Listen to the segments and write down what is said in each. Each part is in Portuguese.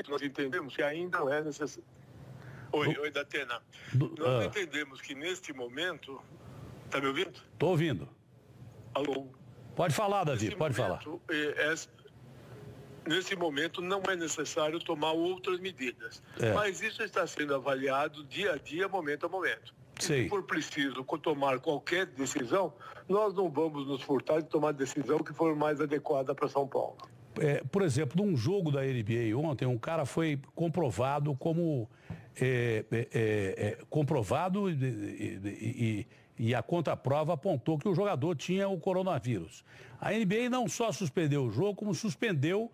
nós entendemos que ainda não é necessário. Oi, Datena. Nós entendemos que neste momento... Está me ouvindo? Estou ouvindo. Alô? Pode falar, Davi, pode falar. Nesse momento não é necessário tomar outras medidas. Mas isso está sendo avaliado dia a dia, momento a momento. Se for preciso tomar qualquer decisão, nós não vamos nos furtar de tomar a decisão que for mais adequada para São Paulo. Por exemplo, num jogo da NBA ontem, um cara foi comprovado como... comprovado e a contraprova apontou que o jogador tinha o coronavírus. A NBA não só suspendeu o jogo, como suspendeu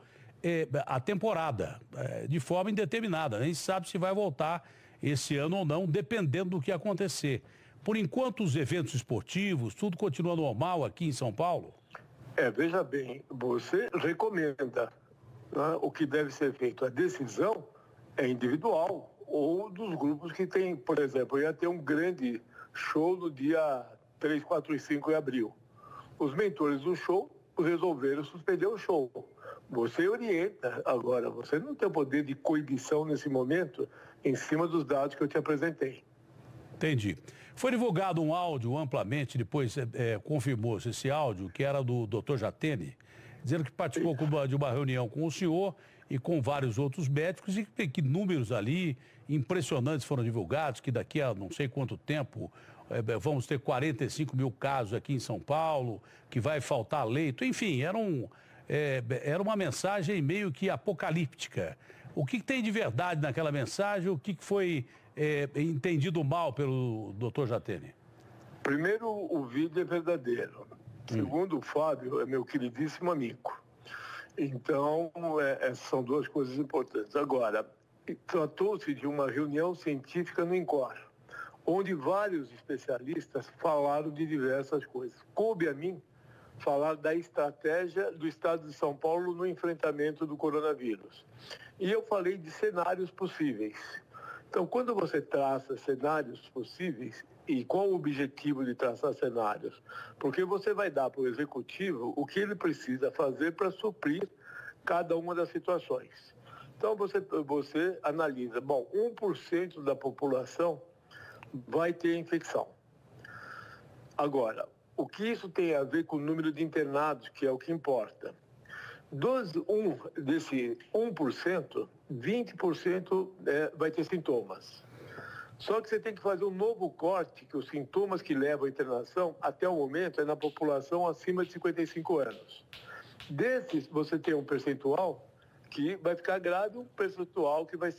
a temporada de forma indeterminada. Nem se sabe se vai voltar esse ano ou não, dependendo do que acontecer. Por enquanto, os eventos esportivos, tudo continua normal aqui em São Paulo? Veja bem, você recomenda, né, o que deve ser feito. A decisão é individual ou dos grupos que tem, por exemplo, ia ter um grande show no dia 3, 4 e 5 de abril. Os mentores do show resolveram suspender o show. Você orienta agora, você não tem o poder de coibição nesse momento em cima dos dados que eu te apresentei. Entendi. Foi divulgado um áudio amplamente, depois confirmou-se esse áudio, que era do Dr. Jatene, dizendo que participou de uma reunião com o senhor e com vários outros médicos e que números ali impressionantes foram divulgados, que daqui a não sei quanto tempo vamos ter 45 mil casos aqui em São Paulo, que vai faltar leito, enfim, era uma mensagem meio que apocalíptica. O que tem de verdade naquela mensagem? O que foi entendido mal pelo Dr. Jatene? Primeiro, o vídeo é verdadeiro. Segundo, o Fábio é meu queridíssimo amigo. Então, são duas coisas importantes. Agora, tratou-se de uma reunião científica no INCOR, onde vários especialistas falaram de diversas coisas. Coube a mim falar da estratégia do Estado de São Paulo no enfrentamento do coronavírus. E eu falei de cenários possíveis. Então, quando você traça cenários possíveis, e qual o objetivo de traçar cenários? Porque você vai dar para o executivo o que ele precisa fazer para suprir cada uma das situações. Então, você analisa, 1% da população vai ter infecção. Agora, o que isso tem a ver com o número de internados, que é o que importa? Desse 1%, 20% vai ter sintomas. Só que você tem que fazer um novo corte, que os sintomas que levam à internação, até o momento, é na população acima de 55 anos. Desses, você tem um percentual que vai ficar grave, um percentual que vai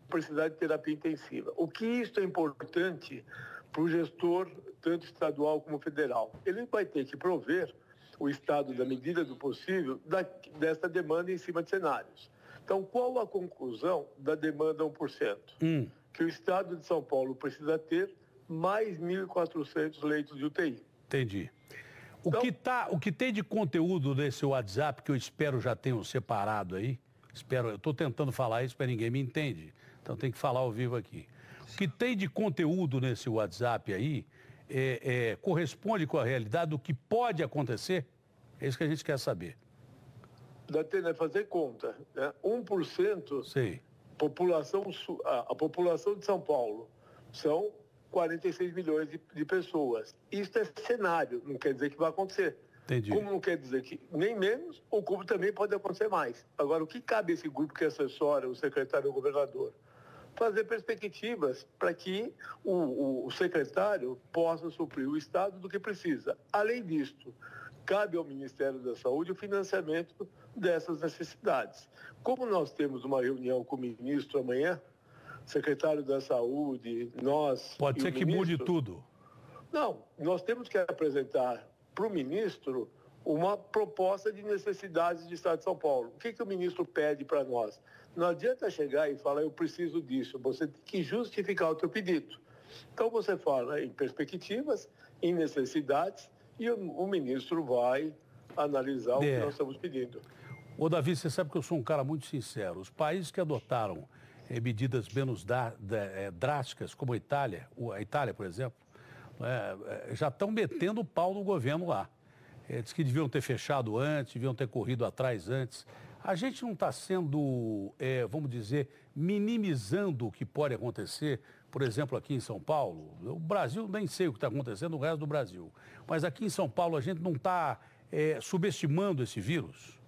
precisar de terapia intensiva. O que isso é importante para o gestor, tanto estadual como federal? Ele vai ter que prover o Estado, da medida do possível, dessa demanda em cima de cenários. Então, qual a conclusão da demanda 1%? Que o Estado de São Paulo precisa ter mais 1.400 leitos de UTI. Entendi. O que tem de conteúdo nesse WhatsApp, que eu espero já tenham separado aí, eu estou tentando falar isso, mas ninguém me entende, então tem que falar ao vivo aqui. O que tem de conteúdo nesse WhatsApp aí corresponde com a realidade do que pode acontecer? É isso que a gente quer saber. Datena, fazer conta, né? 1%, sei. A população de São Paulo são 46 milhões de pessoas. Isso é cenário, não quer dizer que vai acontecer. Entendi. Como não quer dizer que nem menos, ou como também pode acontecer mais. Agora, o que cabe a esse grupo que assessora o secretário e o governador? Fazer perspectivas para que o secretário possa suprir o Estado do que precisa. Além disto, cabe ao Ministério da Saúde o financiamento dessas necessidades. Como nós temos uma reunião com o ministro amanhã, secretário da Saúde, nós... Pode ser que mude tudo. Não, nós temos que apresentar para o ministro uma proposta de necessidades do Estado de São Paulo. O que o ministro pede para nós? Não adianta chegar e falar, eu preciso disso. Você tem que justificar o teu pedido. Então, você fala em perspectivas, em necessidades, e o ministro vai analisar o que nós estamos pedindo. Ô, Davi, você sabe que eu sou um cara muito sincero. Os países que adotaram medidas menos drásticas, como a Itália, por exemplo, já estão metendo o pau no governo lá. Diz que deviam ter fechado antes, deviam ter corrido atrás antes. A gente não está sendo, vamos dizer, minimizando o que pode acontecer, por exemplo, aqui em São Paulo. O Brasil, nem sei o que está acontecendo no resto do Brasil, mas aqui em São Paulo a gente não está subestimando esse vírus?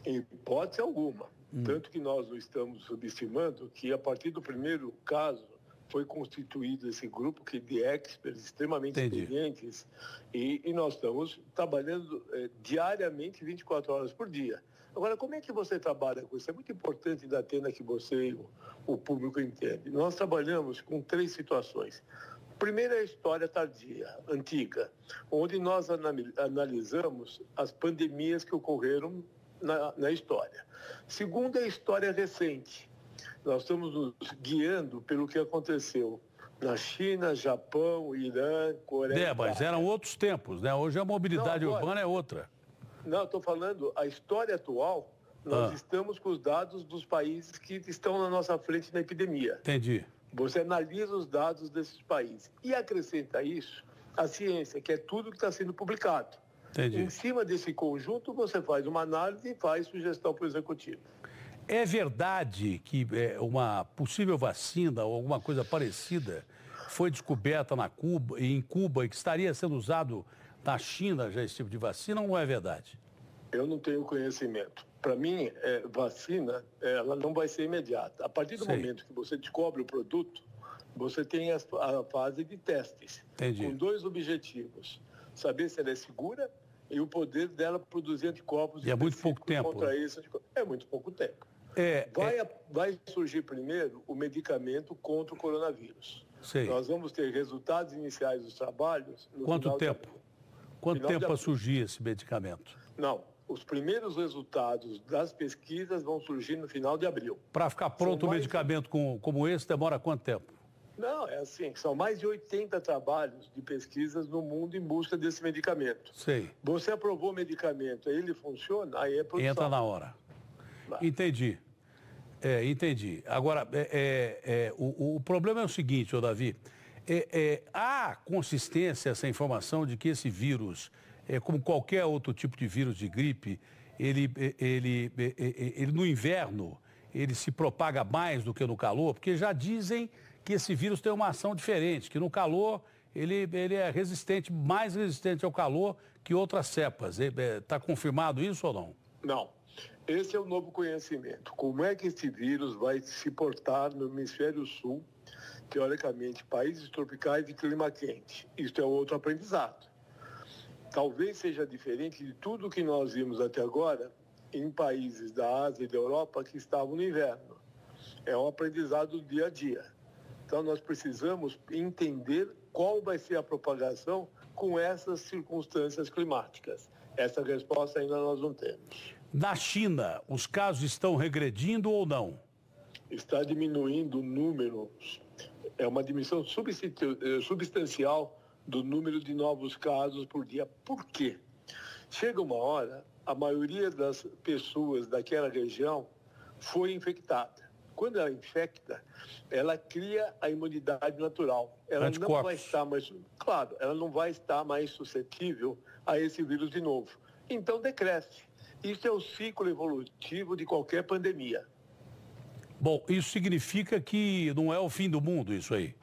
Em hipótese alguma. Tanto que nós não estamos subestimando que, a partir do primeiro caso, foi constituído esse grupo de experts extremamente experientes e nós estamos trabalhando diariamente, 24 horas por dia. Agora, como é que você trabalha com isso? É muito importante, da Atena, que você e o público entende. Nós trabalhamos com 3 situações. Primeiro é a história tardia, antiga, onde nós analisamos as pandemias que ocorreram na história. Segundo é a história recente. Nós estamos nos guiando pelo que aconteceu na China, Japão, Irã, Coreia. Mas eram outros tempos, né? Hoje a mobilidade urbana é outra. Não, estou falando a história atual. Nós estamos com os dados dos países que estão na nossa frente na epidemia. Entendi. Você analisa os dados desses países e acrescenta isso a ciência, que é tudo que está sendo publicado. Entendi. Em cima desse conjunto, você faz uma análise e faz sugestão para o executivo. É verdade que uma possível vacina ou alguma coisa parecida foi descoberta em Cuba e que estaria sendo usado na China já esse tipo de vacina, ou não é verdade? Eu não tenho conhecimento. Para mim, vacina, ela não vai ser imediata. A partir do momento que você descobre o produto, você tem a fase de testes. Entendi. Com 2 objetivos. Saber se ela é segura e o poder dela produzir anticorpos. E é muito pouco tempo. Contra isso, é muito pouco tempo. Vai surgir primeiro o medicamento contra o coronavírus. Sei. Nós vamos ter resultados iniciais dos trabalhos no Quanto final tempo? Quanto tempo para surgir esse medicamento? Não. Os primeiros resultados das pesquisas vão surgir no final de abril. Para ficar pronto um medicamento como esse, demora quanto tempo? Não, é assim, são mais de 80 trabalhos de pesquisas no mundo em busca desse medicamento. Sei. Você aprovou o medicamento, ele funciona, aí é produção. Entra na hora. Entendi. Entendi. Agora, o problema é o seguinte, Davi, há consistência essa informação de que esse vírus, como qualquer outro tipo de vírus de gripe, ele no inverno, ele se propaga mais do que no calor, porque já dizem que esse vírus tem uma ação diferente, que no calor ele é mais resistente ao calor que outras cepas. Está confirmado isso ou não? Não. Esse é o novo conhecimento. Como é que esse vírus vai se portar no hemisfério sul, teoricamente, países tropicais de clima quente? Isso é outro aprendizado. Talvez seja diferente de tudo que nós vimos até agora em países da Ásia e da Europa que estavam no inverno. É um aprendizado do dia a dia. Então, nós precisamos entender qual vai ser a propagação com essas circunstâncias climáticas. Essa resposta ainda nós não temos. Na China, os casos estão regredindo ou não? Está diminuindo o número, é uma diminuição substancial do número de novos casos por dia. Por quê? Chega uma hora, a maioria das pessoas daquela região foi infectada. Quando ela infecta, ela cria a imunidade natural. Ela não vai estar mais, claro, ela não vai estar mais suscetível a esse vírus de novo. Então decresce. Isso é o ciclo evolutivo de qualquer pandemia. Bom, isso significa que não é o fim do mundo isso aí?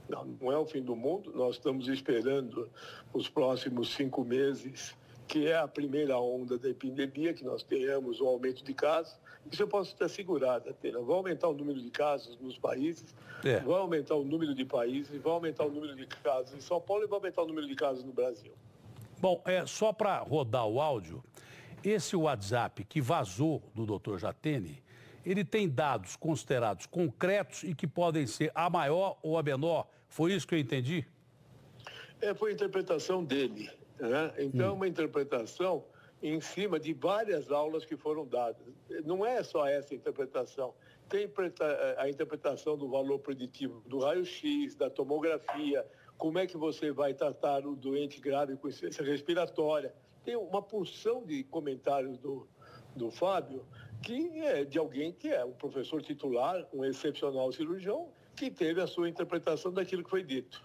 Não é o fim do mundo. Nós estamos esperando os próximos 5 meses, que é a primeira onda da epidemia, que nós tenhamos um aumento de casos. Isso eu posso te assegurar, Atena. Vai aumentar o número de casos nos países, vai aumentar o número de países, vai aumentar o número de casos em São Paulo e vai aumentar o número de casos no Brasil. Bom, só para rodar o áudio, esse WhatsApp que vazou do Dr. Jatene, ele tem dados considerados concretos e que podem ser a maior ou a menor. Foi isso que eu entendi? Foi a interpretação dele, né? Então, uma interpretação em cima de várias aulas que foram dadas. Não é só essa interpretação. Tem a interpretação do valor preditivo do raio-x, da tomografia, como é que você vai tratar o doente grave com insuficiência respiratória. Tem uma porção de comentários do Fábio, que é de alguém que é um professor titular, um excepcional cirurgião, que teve a sua interpretação daquilo que foi dito.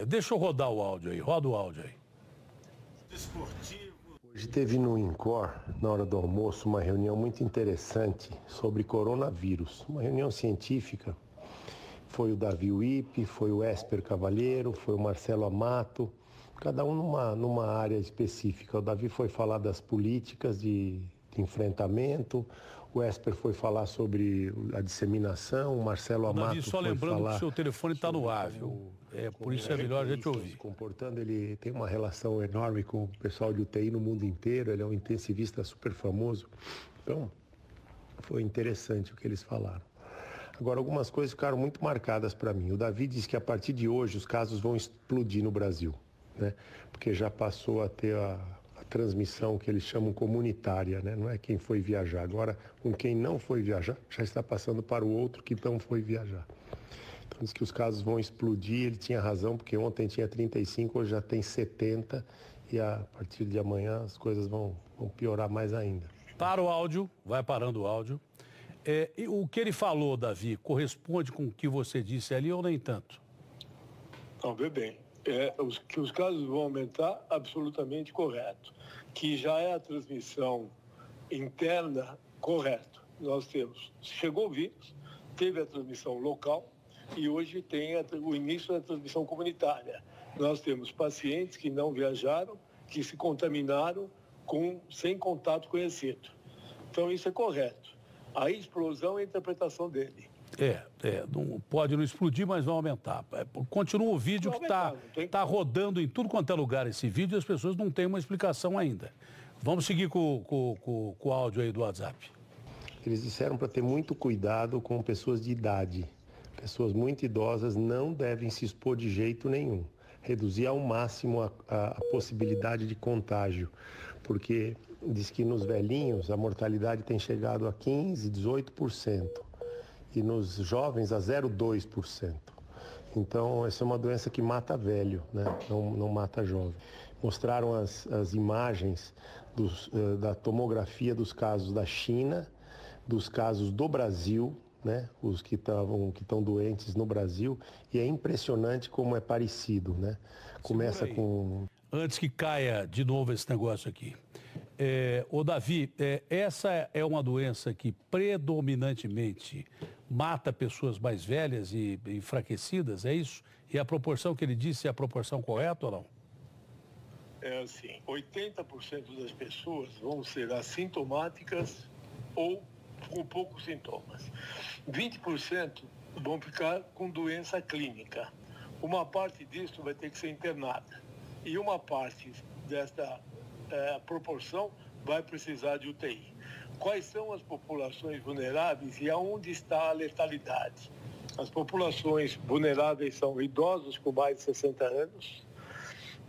Deixa eu rodar o áudio aí, roda o áudio aí. Desportivo. Hoje teve no INCOR, na hora do almoço, uma reunião muito interessante sobre coronavírus. Uma reunião científica. Foi o Davi Uip, foi o Esper Cavalheiro, foi o Marcelo Amato, cada um numa área específica. O Davi foi falar das políticas de enfrentamento, o Esper foi falar sobre a disseminação, o Marcelo Amato Davi, só foi lembrando falar que o seu telefone está no ar, viu? Por isso é melhor a gente ouvir. Comportando, ele tem uma relação enorme com o pessoal de UTI no mundo inteiro, ele é um intensivista super famoso. Então, foi interessante o que eles falaram. Agora, algumas coisas ficaram muito marcadas para mim. O Davi disse que a partir de hoje os casos vão explodir no Brasil, né? Porque já passou a ter a transmissão que eles chamam comunitária, né? Não é quem foi viajar. Agora, com quem não foi viajar, já está passando para o outro que não foi viajar. Então, diz que os casos vão explodir. Ele tinha razão, porque ontem tinha 35, hoje já tem 70. E a partir de amanhã as coisas vão piorar mais ainda. Para o áudio, vai parando o áudio. E o que ele falou, Davi, corresponde com o que você disse ali ou nem tanto? Não, vê bem. Que os casos vão aumentar, absolutamente correto. Que já é a transmissão interna, correto. Nós temos, chegou o vírus, teve a transmissão local e hoje tem o início da transmissão comunitária. Nós temos pacientes que não viajaram, que se contaminaram sem contato conhecido. Então, isso é correto. A explosão é a interpretação dele. Não, pode não explodir, mas vai aumentar. Continua o vídeo que está rodando em tudo quanto é lugar esse vídeo e as pessoas não têm uma explicação ainda. Vamos seguir com o áudio aí do WhatsApp. Eles disseram para ter muito cuidado com pessoas de idade. Pessoas muito idosas não devem se expor de jeito nenhum. Reduzir ao máximo a possibilidade de contágio, porque diz que nos velhinhos a mortalidade tem chegado a 15%, 18%, e nos jovens a 0,2%. Então, essa é uma doença que mata velho, né? Não mata jovem. Mostraram as imagens da tomografia dos casos da China, dos casos do Brasil, né? Os que estão doentes no Brasil, e é impressionante como é parecido, né? Começa com... Antes que caia de novo esse negócio aqui. Davi, essa é uma doença que predominantemente mata pessoas mais velhas e enfraquecidas, é isso? E a proporção que ele disse é a proporção correta ou não? É assim, 80% das pessoas vão ser assintomáticas ou com poucos sintomas. 20% vão ficar com doença clínica. Uma parte disso vai ter que ser internada. E uma parte desta proporção vai precisar de UTI. Quais são as populações vulneráveis e aonde está a letalidade? As populações vulneráveis são idosos com mais de 60 anos,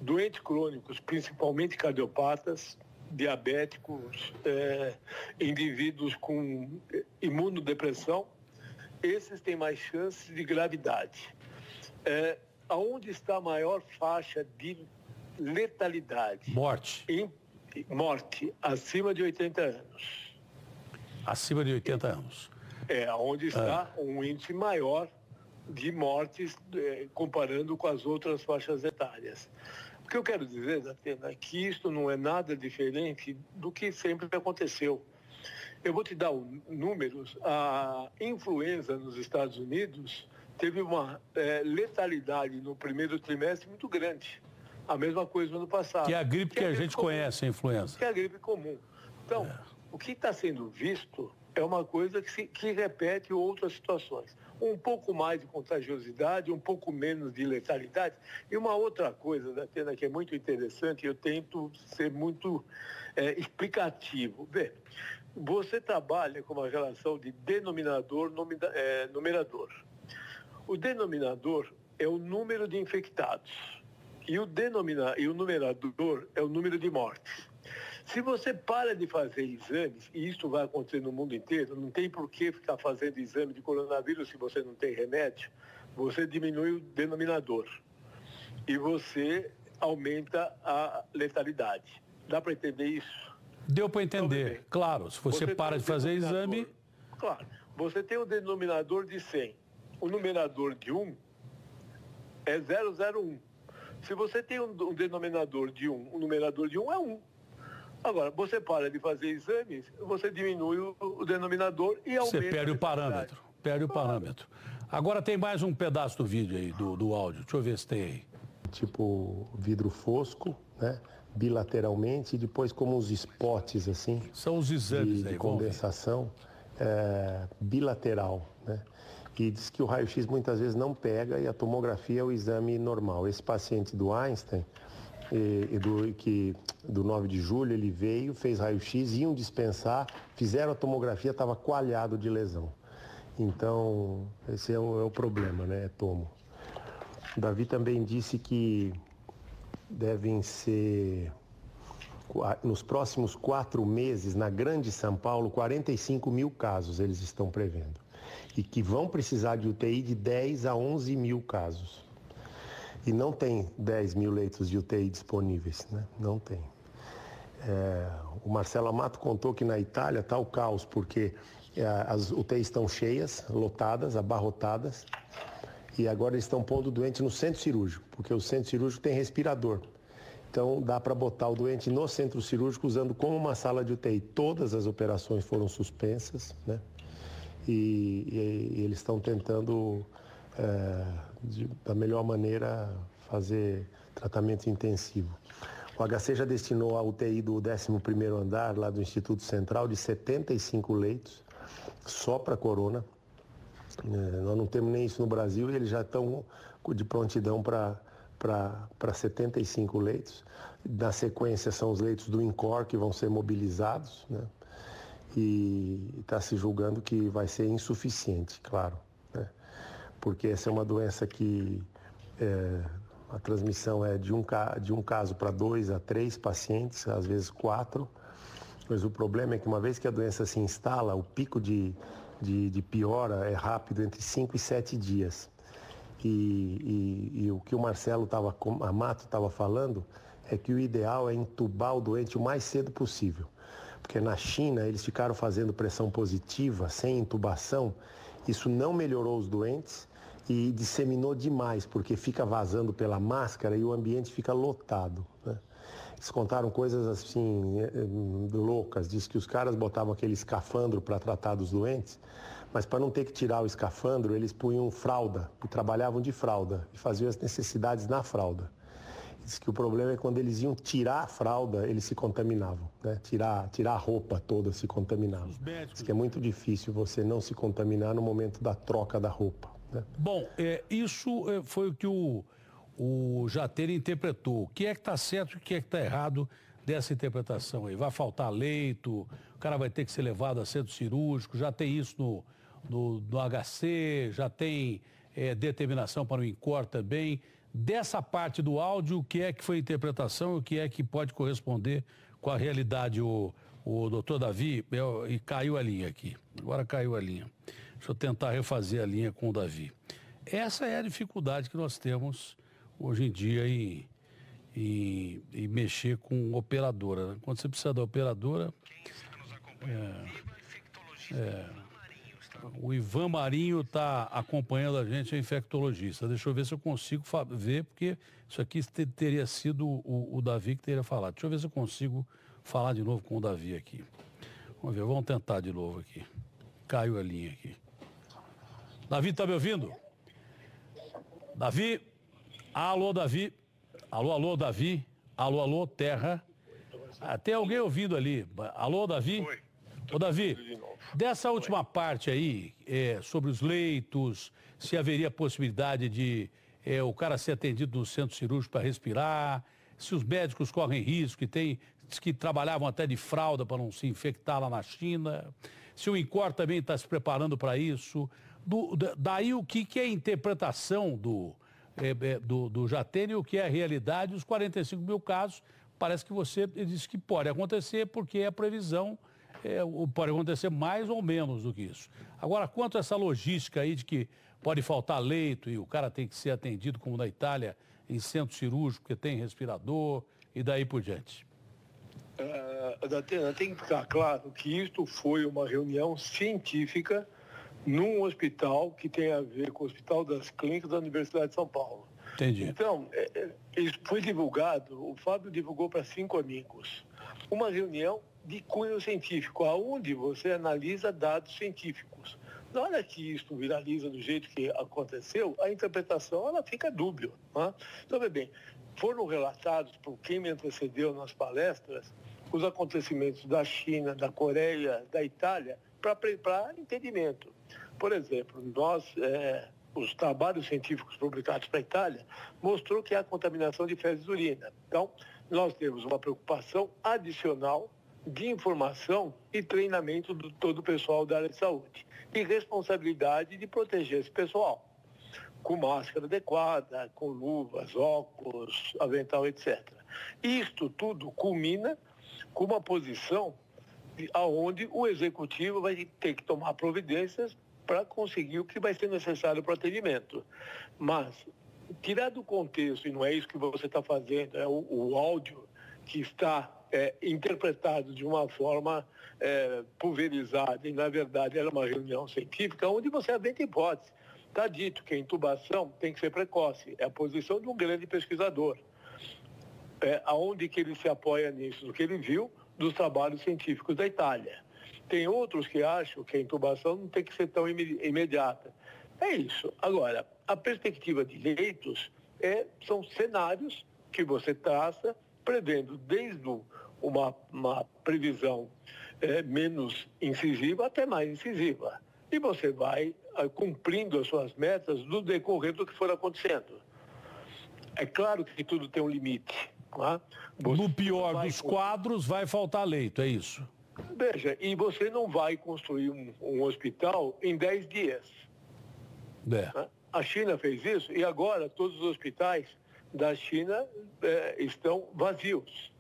doentes crônicos, principalmente cardiopatas, diabéticos, indivíduos com imunodepressão. Esses têm mais chances de gravidade. Aonde está a maior faixa de letalidade? Morte. Morte, acima de 80 anos. Acima de 80 anos. Onde está um índice maior de mortes comparando com as outras faixas etárias. O que eu quero dizer, Datena, é que isto não é nada diferente do que sempre aconteceu. Eu vou te dar números. A influenza nos Estados Unidos teve uma letalidade no primeiro trimestre muito grande. A mesma coisa no ano passado. Que é a gripe que a gente conhece, a influenza. Que é a gripe comum. Então, o que está sendo visto é uma coisa que repete outras situações. Um pouco mais de contagiosidade, um pouco menos de letalidade. E uma outra coisa, Datena, que é muito interessante, eu tento ser muito explicativo. Vê, você trabalha com uma relação de denominador-numerador. O denominador é o número de infectados. E o numerador é o número de mortes. Se você para de fazer exames, e isso vai acontecer no mundo inteiro, não tem por que ficar fazendo exame de coronavírus se você não tem remédio, você diminui o denominador. E você aumenta a letalidade. Dá para entender isso? Deu para entender, então, claro. Se você para de fazer exame... Claro. Você tem o denominador de 100. O numerador de 1 é 001. Se você tem um denominador de 1, o numerador de 1 é 1. Agora, você para de fazer exames, você diminui o denominador e aumenta... Você perde o parâmetro, Agora tem mais um pedaço do vídeo aí, do áudio. Deixa eu ver se tem aí. Tipo vidro fosco, né? Bilateralmente, e depois como os spots, assim... São os exames de aí, condensação bilateral, né? E diz que o raio-x muitas vezes não pega e a tomografia é o exame normal. Esse paciente do Einstein, do 9 de julho, ele veio, fez raio-x, iam dispensar, fizeram a tomografia, estava coalhado de lesão. Então, esse é o problema, né? É tomo. O Davi também disse que devem ser, nos próximos 4 meses, na Grande São Paulo, 45 mil casos eles estão prevendo. E que vão precisar de UTI de 10 a 11 mil casos. E não tem 10 mil leitos de UTI disponíveis, né? Não tem. O Marcelo Amato contou que na Itália está o caos, porque as UTIs estão cheias, lotadas, abarrotadas, e agora eles estão pondo o doente no centro cirúrgico, porque o centro cirúrgico tem respirador. Então dá para botar o doente no centro cirúrgico usando como uma sala de UTI. Todas as operações foram suspensas, né? E eles estão tentando, da melhor maneira, fazer tratamento intensivo. O HC já destinou a UTI do 11º andar, lá do Instituto Central, de 75 leitos, só para corona. Nós não temos nem isso no Brasil e eles já estão de prontidão para 75 leitos. Na sequência são os leitos do INCOR que vão ser mobilizados, né? E está se julgando que vai ser insuficiente, claro, né? Porque essa é uma doença que a transmissão é de um caso para 2 a 3 pacientes, às vezes 4, mas o problema é que uma vez que a doença se instala, o pico de piora é rápido, entre 5 e 7 dias. E o que o Marcelo Amato estava falando é que o ideal é entubar o doente o mais cedo possível. Porque na China eles ficaram fazendo pressão positiva, sem intubação, isso não melhorou os doentes e disseminou demais, porque fica vazando pela máscara e o ambiente fica lotado, né? Eles contaram coisas assim, loucas, diz que os caras botavam aquele escafandro para tratar dos doentes, mas para não ter que tirar o escafandro, eles punham fralda, e trabalhavam de fralda, e faziam as necessidades na fralda. Diz que o problema é quando eles iam tirar a fralda, eles se contaminavam, né? Tirar a roupa toda se contaminava. Diz que é muito difícil você não se contaminar no momento da troca da roupa, né? Bom, isso foi o que o Jatene interpretou. O que é que está certo e o que é que está errado dessa interpretação aí? Vai faltar leito, o cara vai ter que ser levado a centro cirúrgico, já tem isso no HC, já tem determinação para o INCOR também. Dessa parte do áudio, o que é que foi interpretação e o que é que pode corresponder com a realidade? O doutor Davi, e caiu a linha aqui, agora caiu a linha. Deixa eu tentar refazer a linha com o Davi. Essa é a dificuldade que nós temos hoje em dia em mexer com operadora, né? Quando você precisa da operadora... O Ivan Marinho está acompanhando a gente, é infectologista. Deixa eu ver se eu consigo ver, porque isso aqui teria sido o Davi que teria falado. Deixa eu ver se eu consigo falar de novo com o Davi aqui. Vamos ver, vamos tentar de novo aqui. Caiu a linha aqui. Davi, tá me ouvindo? Davi? Alô, Davi? Alô, Davi? Alô, terra? Tem alguém ouvindo ali. Alô, Davi? Oi. Ô, Davi, dessa última parte aí, sobre os leitos, se haveria possibilidade de o cara ser atendido no centro cirúrgico para respirar, se os médicos correm risco, que trabalhavam até de fralda para não se infectar lá na China, se o INCOR também está se preparando para isso. Daí o que é a interpretação do Jatene, o que é a realidade, os 45 mil casos, parece que você disse que pode acontecer porque é a previsão... pode acontecer mais ou menos do que isso. Agora, quanto a essa logística aí de que pode faltar leito e o cara tem que ser atendido, como na Itália, em centro cirúrgico, porque tem respirador e daí por diante. Tem que ficar claro que isto foi uma reunião científica num hospital que tem a ver com o Hospital das Clínicas da Universidade de São Paulo. Entendi. Então, isso foi divulgado, o Fábio divulgou para 5 amigos, uma reunião de cunho científico, onde você analisa dados científicos. Na hora que isso viraliza do jeito que aconteceu, a interpretação ela fica dúbia. Né? Então, bem, foram relatados por quem me antecedeu nas palestras os acontecimentos da China, da Coreia, da Itália, para entendimento. Por exemplo, os trabalhos científicos publicados para a Itália mostrou que há contaminação de fezes e urina. Então, nós temos uma preocupação adicional de informação e treinamento de todo o pessoal da área de saúde. E responsabilidade de proteger esse pessoal, com máscara adequada, com luvas, óculos, avental, etc. Isto tudo culmina com uma posição onde o executivo vai ter que tomar providências para conseguir o que vai ser necessário para o atendimento. Mas, tirar do contexto, e não é isso que você está fazendo, é o áudio que está interpretado de uma forma pulverizada, e na verdade era uma reunião científica, onde você aventa hipótese. Está dito que a intubação tem que ser precoce, é a posição de um grande pesquisador. Aonde que ele se apoia nisso? Do que ele viu dos trabalhos científicos da Itália. Tem outros que acham que a intubação não tem que ser tão imediata. É isso. Agora, a perspectiva de leitos são cenários que você traça, prevendo desde uma previsão menos incisiva até mais incisiva. E você vai cumprindo as suas metas no decorrer do que for acontecendo. É claro que tudo tem um limite. No pior dos quadros, vai faltar leito, é isso? Veja, e você não vai construir um hospital em 10 dias. A China fez isso e agora todos os hospitais da China estão vazios.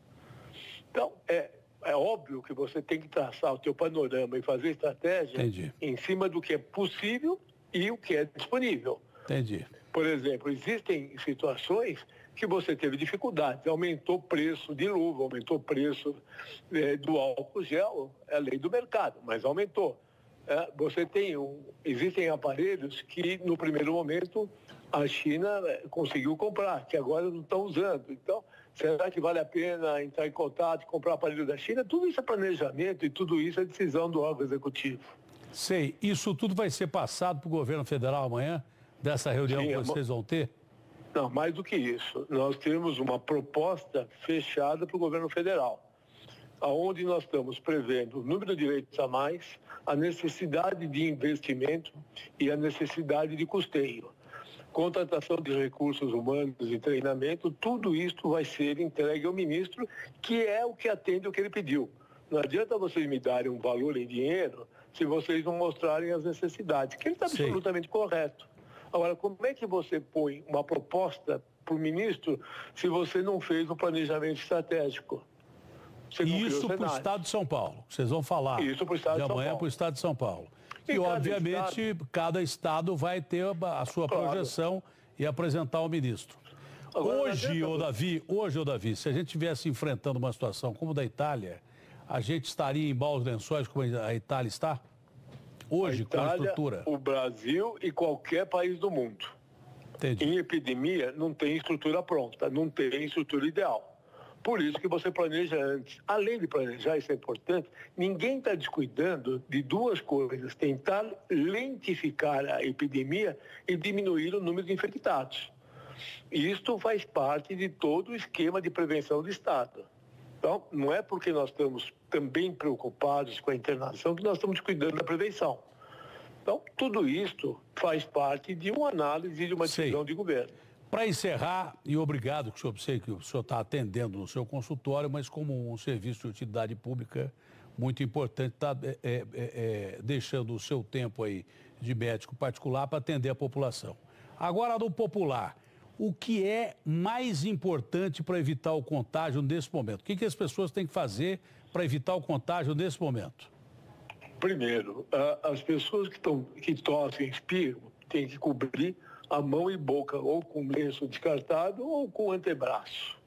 Então, é óbvio que você tem que traçar o teu panorama e fazer estratégia em cima do que é possível e o que é disponível. Entendi. Por exemplo, existem situações que você teve dificuldades, aumentou o preço de luva, aumentou o preço do álcool gel, é a lei do mercado, mas aumentou. Existem aparelhos que no primeiro momento a China conseguiu comprar, que agora não estão usando. Então, será que vale a pena entrar em contato e comprar aparelho da China? Tudo isso é planejamento e tudo isso é decisão do órgão executivo. Sei, isso tudo vai ser passado para o governo federal amanhã, dessa reunião que vocês vão ter? Não, mais do que isso. Nós temos uma proposta fechada para o governo federal, onde nós estamos prevendo o número de leitos a mais, a necessidade de investimento e a necessidade de custeio. Contratação de recursos humanos e treinamento, tudo isso vai ser entregue ao ministro, que é o que atende o que ele pediu. Não adianta vocês me darem um valor em dinheiro se vocês não mostrarem as necessidades, que ele está absolutamente correto. Agora, como é que você põe uma proposta para o ministro se você não fez um planejamento estratégico? Isso para o Estado de São Paulo. Vocês vão falar isso para o Estado de São amanhã Paulo. Para o Estado de São Paulo. E, obviamente, cada estado vai ter a sua projeção e apresentar ao ministro. Agora, Hoje, Davi, se a gente estivesse enfrentando uma situação como a da Itália, a gente estaria em maus lençóis como a Itália está? Hoje, a Itália, com a estrutura? O Brasil e qualquer país do mundo. Entendi. Em epidemia, não tem estrutura pronta, não tem estrutura ideal. Por isso que você planeja antes. Além de planejar, isso é importante, ninguém está descuidando de duas coisas. Tentar lentificar a epidemia e diminuir o número de infectados. Isto faz parte de todo o esquema de prevenção do Estado. Então, não é porque nós estamos também preocupados com a internação que nós estamos cuidando da prevenção. Então, tudo isto faz parte de uma análise de uma decisão de governo. Para encerrar, e obrigado, que eu sei que o senhor está atendendo no seu consultório, mas como um serviço de utilidade pública muito importante, está deixando o seu tempo aí de médico particular para atender a população. Agora, no popular, o que é mais importante para evitar o contágio nesse momento? O que as pessoas têm que fazer para evitar o contágio nesse momento? Primeiro, as pessoas que tossem, espirram, têm que cobrir a mão e boca ou com lenço descartável ou com antebraço.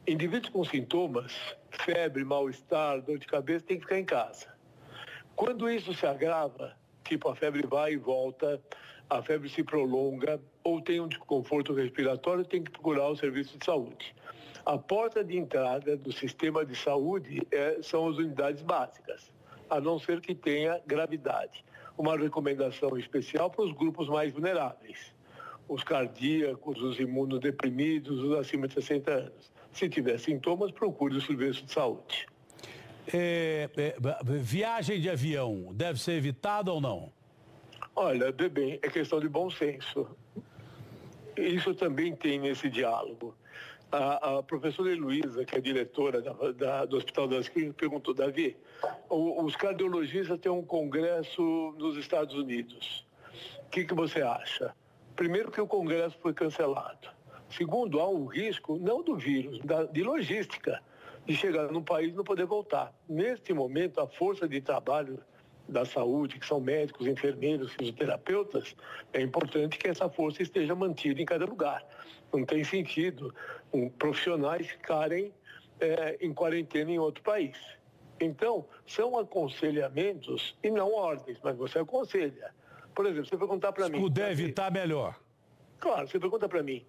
Indivíduos com sintomas, febre, mal-estar, dor de cabeça, tem que ficar em casa. Quando isso se agrava, tipo a febre vai e volta, a febre se prolonga, ou tem um desconforto respiratório, tem que procurar o serviço de saúde. A porta de entrada do sistema de saúde são as unidades básicas, a não ser que tenha gravidade. Uma recomendação especial para os grupos mais vulneráveis, os cardíacos, os imunodeprimidos, os acima de 60 anos. Se tiver sintomas, procure o serviço de saúde. Viagem de avião deve ser evitada ou não? Olha, bem, é questão de bom senso. Isso também tem nesse diálogo. A professora Heloísa, que é diretora do Hospital das Clínicas, perguntou, Davi, os cardiologistas têm um congresso nos Estados Unidos. O que você acha? Primeiro que o congresso foi cancelado. Segundo, há um risco, não do vírus, de logística, de chegar num país e não poder voltar. Neste momento, a força de trabalho da saúde, que são médicos, enfermeiros, fisioterapeutas, é importante que essa força esteja mantida em cada lugar. Não tem sentido profissionais ficarem em quarentena em outro país. Então, são aconselhamentos e não ordens, mas você aconselha. Por exemplo, você perguntar para mim... Se puder evitar, melhor. Claro, você pergunta para mim,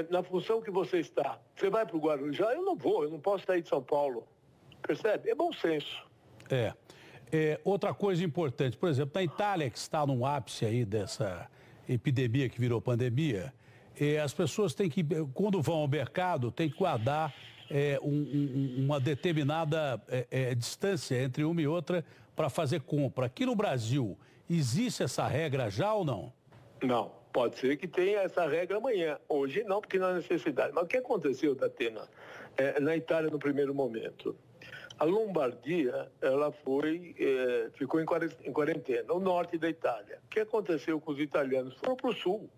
na função que você está, você vai para o Guarujá? Eu não vou, eu não posso sair de São Paulo. Percebe? É bom senso. Outra coisa importante, por exemplo, na Itália, que está no ápice aí dessa epidemia que virou pandemia, as pessoas têm que, quando vão ao mercado, têm que guardar uma determinada distância entre uma e outra para fazer compra. Aqui no Brasil, existe essa regra já ou não? Não. Pode ser que tenha essa regra amanhã. Hoje não, porque não há necessidade. Mas o que aconteceu, Datena, na Itália no primeiro momento? A Lombardia, ela ficou em quarentena, o norte da Itália. O que aconteceu com os italianos? Foram para o sul.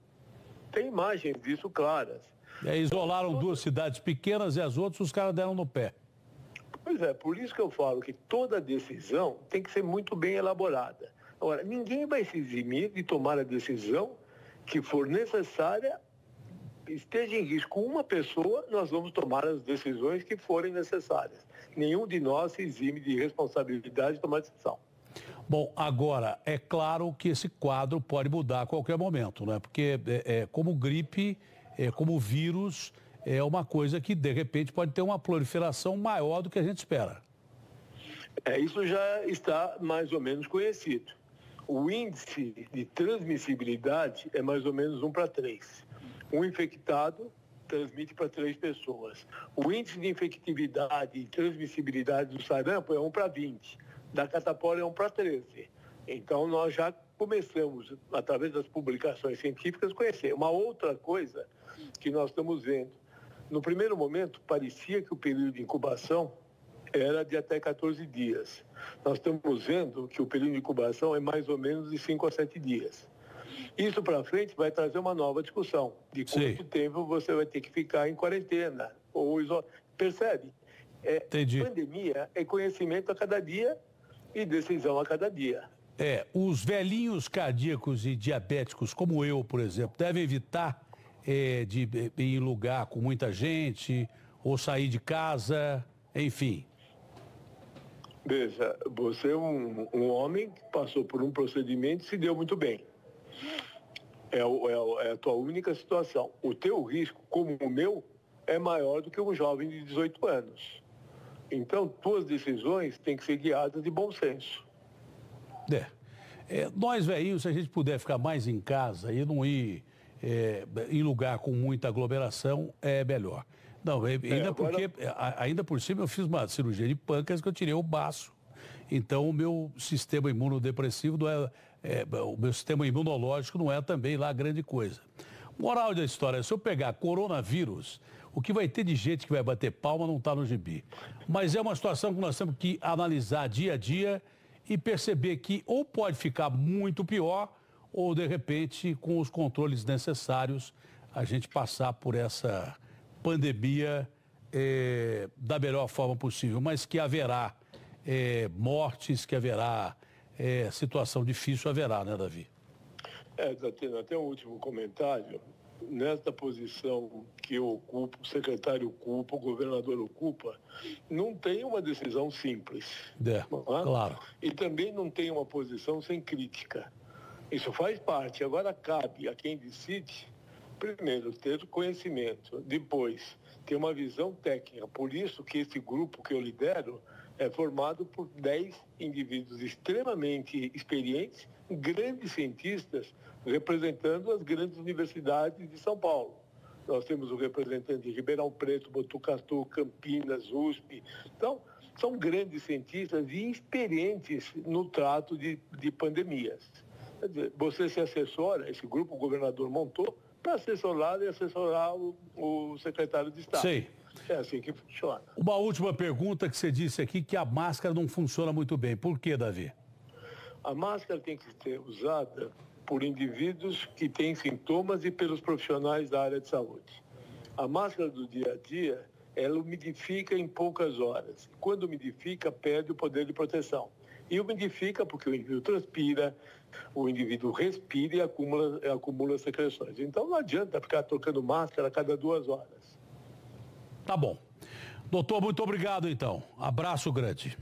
Tem imagens disso claras. Isolaram duas cidades pequenas e as outras os caras deram no pé. Pois é, por isso que eu falo que toda decisão tem que ser muito bem elaborada. Agora, ninguém vai se eximir de tomar a decisão que for necessária, esteja em risco uma pessoa, nós vamos tomar as decisões que forem necessárias. Nenhum de nós se exime de responsabilidade de tomar decisão. Bom, agora, é claro que esse quadro pode mudar a qualquer momento, né? Porque como gripe, como vírus, é uma coisa que, de repente, pode ter uma proliferação maior do que a gente espera. Isso já está mais ou menos conhecido. O índice de transmissibilidade é mais ou menos 1:3. Um infectado transmite para 3 pessoas. O índice de infectividade e transmissibilidade do sarampo é 1:20. Da catapora é 1:13. Então, nós já começamos, através das publicações científicas, a conhecer. Uma outra coisa que nós estamos vendo. No primeiro momento, parecia que o período de incubação era de até 14 dias. Nós estamos vendo que o período de incubação é mais ou menos de 5 a 7 dias. Isso para frente vai trazer uma nova discussão de quanto tempo você vai ter que ficar em quarentena. Percebe? Entendi. Pandemia é conhecimento a cada dia e decisão a cada dia. Os velhinhos cardíacos e diabéticos, como eu, por exemplo, devem evitar de ir em lugar com muita gente ou sair de casa, enfim. Veja, você é um homem que passou por um procedimento e se deu muito bem. É a tua única situação. O teu risco, como o meu, é maior do que um jovem de 18 anos. Então, tuas decisões têm que ser guiadas de bom senso. Nós, velhinhos, se a gente puder ficar mais em casa e não ir em lugar com muita aglomeração, é melhor. Não, ainda por cima eu fiz uma cirurgia de pâncreas que eu tirei o baço. Então o meu sistema imunodepressivo o meu sistema imunológico não é também lá grande coisa. Moral da história, se eu pegar coronavírus, o que vai ter de gente que vai bater palma não está no gibi. Mas é uma situação que nós temos que analisar dia a dia e perceber que ou pode ficar muito pior ou, de repente, com os controles necessários, a gente passar por essa pandemia da melhor forma possível, mas que haverá mortes, que haverá situação difícil, haverá, né, Davi? Datena, até um último comentário. Nesta posição que eu ocupo, o secretário ocupa, o governador ocupa, não tem uma decisão simples. Claro. E também não tem uma posição sem crítica. Isso faz parte. Agora cabe a quem decide, primeiro, ter conhecimento, depois, ter uma visão técnica. Por isso que esse grupo que eu lidero é formado por 10 indivíduos extremamente experientes, grandes cientistas, representando as grandes universidades de São Paulo. Nós temos o representante de Ribeirão Preto, Botucatu, Campinas, USP. Então, são grandes cientistas e experientes no trato de pandemias. Quer dizer, você se assessora, esse grupo o governador montou, para assessorar e assessorar o secretário de Estado. Sei. É assim que funciona. Uma última pergunta que você disse aqui, que a máscara não funciona muito bem. Por quê, Davi? A máscara tem que ser usada por indivíduos que têm sintomas e pelos profissionais da área de saúde. A máscara do dia a dia, ela umidifica em poucas horas. Quando umidifica, perde o poder de proteção. E umidifica porque o indivíduo transpira, o indivíduo respira e acumula secreções. Então não adianta ficar trocando máscara a cada 2 horas. Tá bom. Doutor, muito obrigado então. Abraço grande.